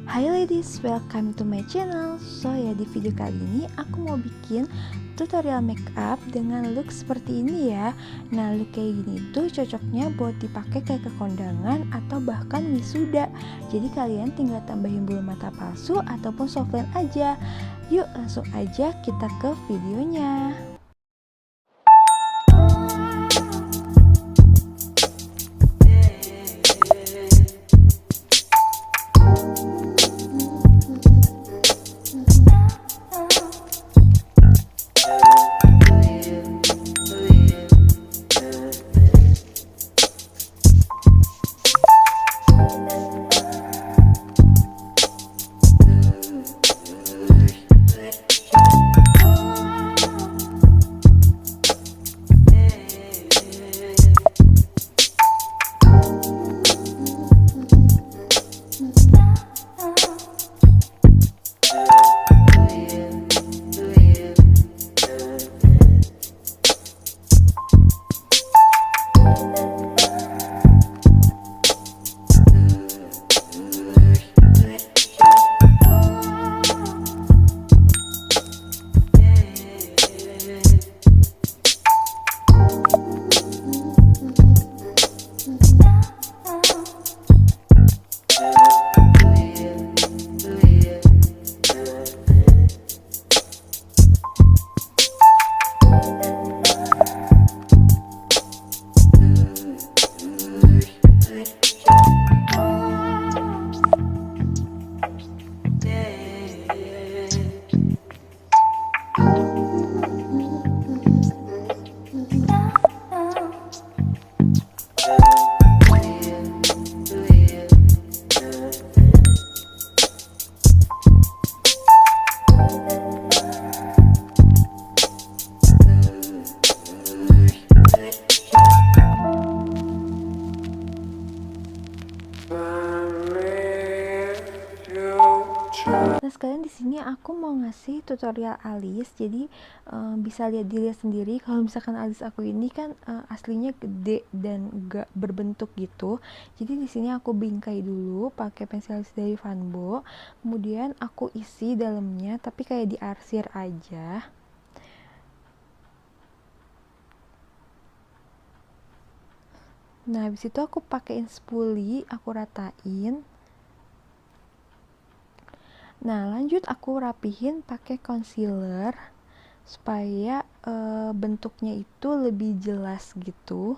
Hai ladies, welcome to my channel. So ya, di video kali ini aku mau bikin tutorial makeup dengan look seperti ini ya. Nah, look kayak gini tuh cocoknya buat dipakai kayak ke kondangan atau bahkan wisuda. Jadi kalian tinggal tambahin bulu mata palsu ataupun softlens aja. Yuk langsung aja kita ke videonya. Nah, sekalian di sini aku mau ngasih tutorial alis, jadi bisa dilihat sendiri kalau misalkan alis aku ini kan aslinya gede dan gak berbentuk gitu. Jadi di sini aku bingkai dulu pakai pensil alis dari Vanbo, kemudian aku isi dalamnya tapi kayak diarsir aja. Nah, habis itu aku pakein spoolie, aku ratain. Nah, lanjut aku rapihin pakai concealer supaya bentuknya itu lebih jelas gitu.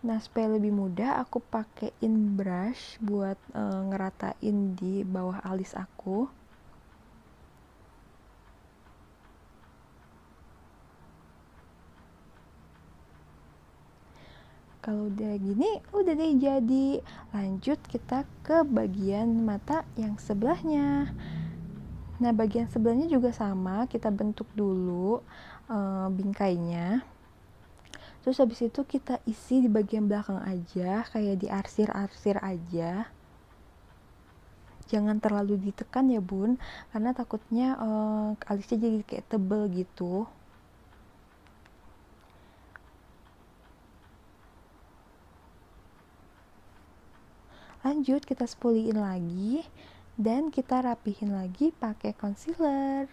Nah, supaya lebih mudah aku pakein brush buat ngeratain di bawah alis aku. Kalau udah gini, udah deh jadi. Lanjut kita ke bagian mata yang sebelahnya. Nah, bagian sebelahnya juga sama, kita bentuk dulu bingkainya. Terus habis itu kita isi di bagian belakang aja, kayak diarsir-arsir aja. Jangan terlalu ditekan ya bun, karena takutnya alisnya jadi kayak tebel gitu. Lanjut kita spuliin lagi dan kita rapihin lagi pakai concealer.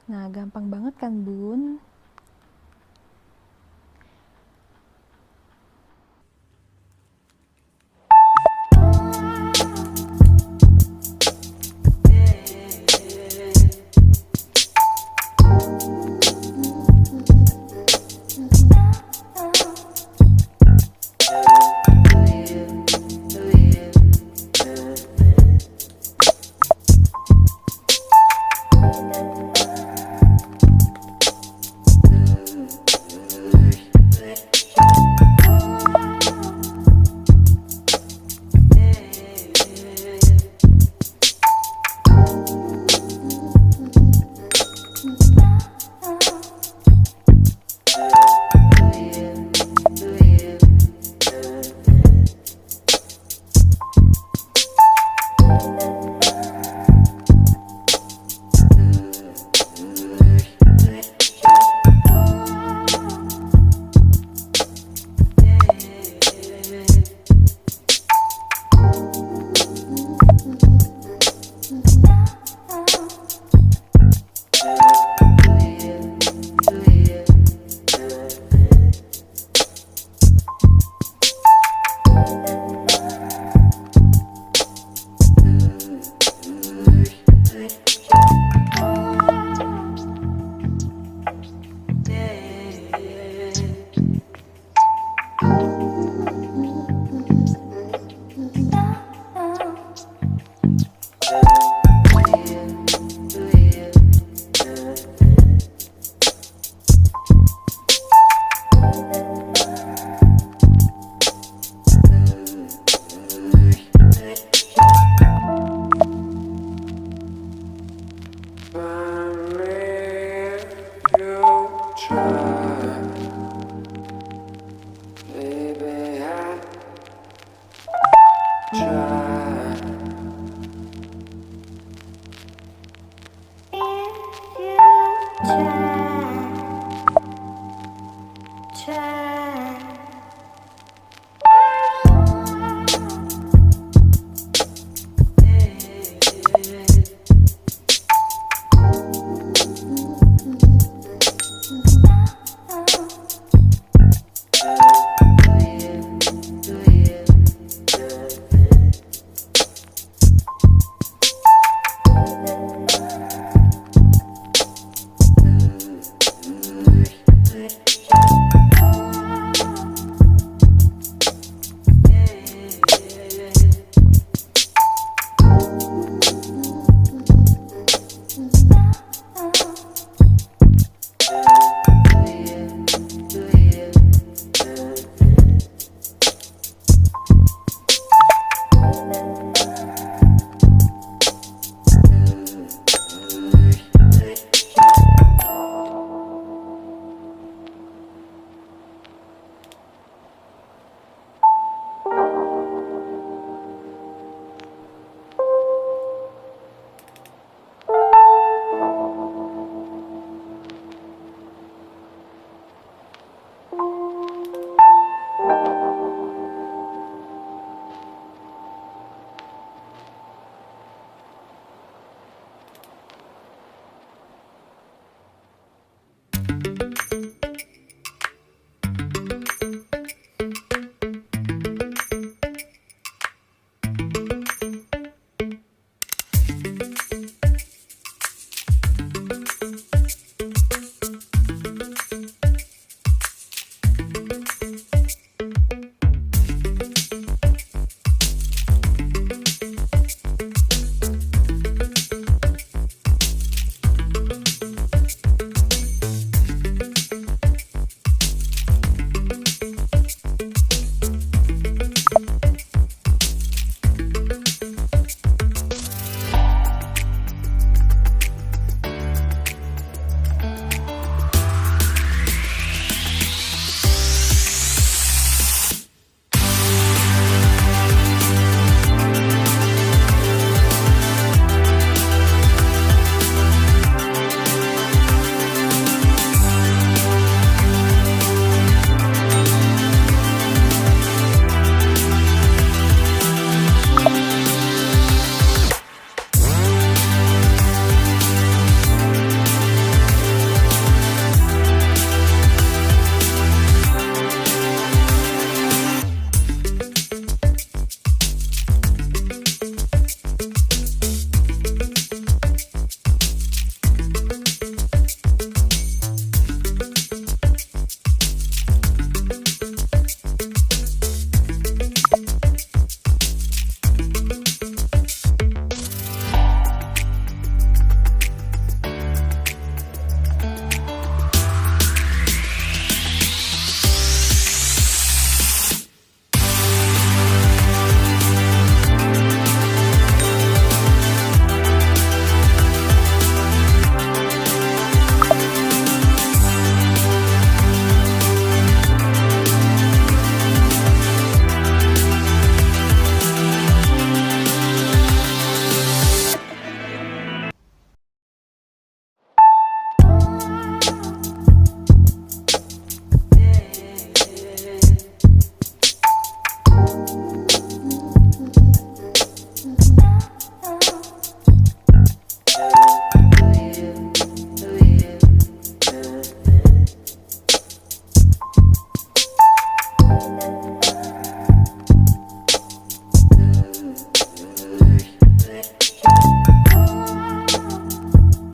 Nah, gampang banget kan bun?